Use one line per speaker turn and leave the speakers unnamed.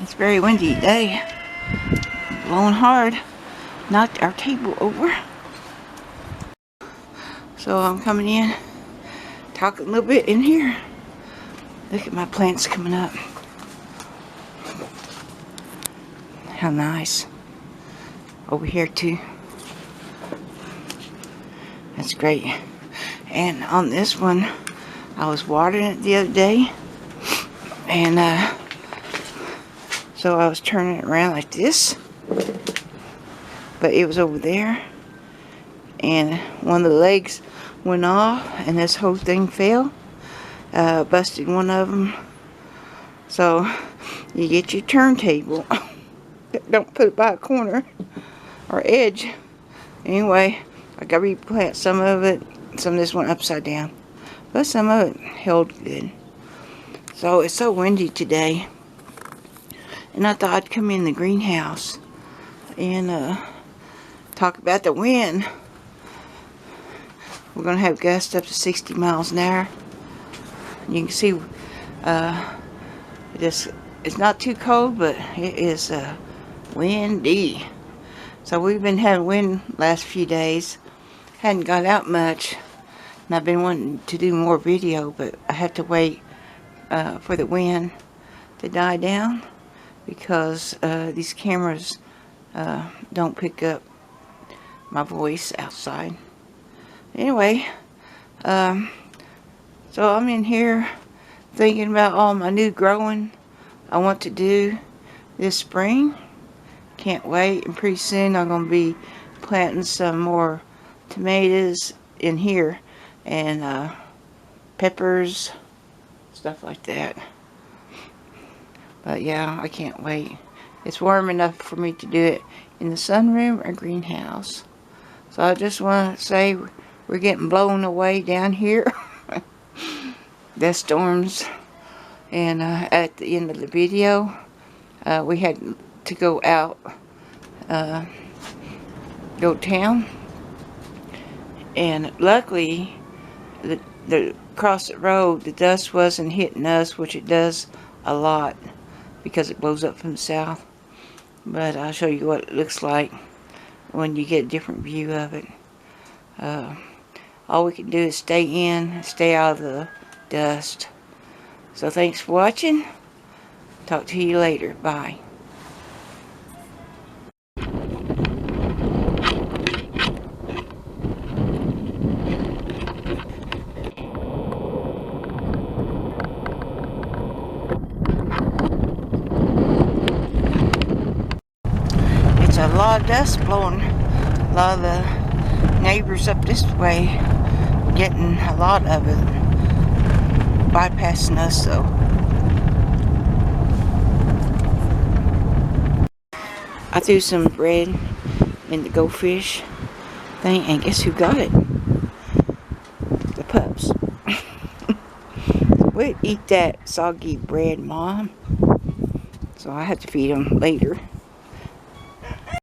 It's very windy today. Blowing hard. Knocked our table over. So I'm coming in, talking a little bit in here. Look at my plants coming up. How nice. Over here too. That's great. And on this one, I was watering it the other day. And so I was turning it around like this. But it was over there. And one of the legs went off and this whole thing fell. Busted one of them. So you get your turntable. Don't put it by a corner or edge. Anyway, I gotta replant some of it. Some of this went upside down. But some of it held good. So it's so windy today. And I thought I'd come in the greenhouse and talk about the wind. We're going to have gusts up to 60 miles an hour. You can see it's not too cold, but it is windy. So we've been having wind last few days. Hadn't got out much. And I've been wanting to do more video, but I had to wait for the wind to die down because these cameras don't pick up my voice outside. Anyway, so I'm in here thinking about all my new growing I want to do this spring. Can't wait, and pretty soon I'm going to be planting some more tomatoes in here and peppers, stuff like that. But yeah, I can't wait. It's warm enough for me to do it in the sunroom or greenhouse. So I just want to say we're getting blown away down here. The storms. And at the end of the video, we had to go out, go town. And luckily, across the road, the dust wasn't hitting us, which it does a lot because it blows up from the south. But I'll show you what it looks like when you get a different view of it. All we can do is stay in, stay out of the dust. So thanks for watching. Talk to you later. Bye. It's a lot of dust blowing. A lot of the neighbors up this way getting a lot of it, bypassing us though. I threw some bread in the goldfish thing, and guess who got it? The pups. We'd eat that soggy bread, Mom. So I had to feed them later.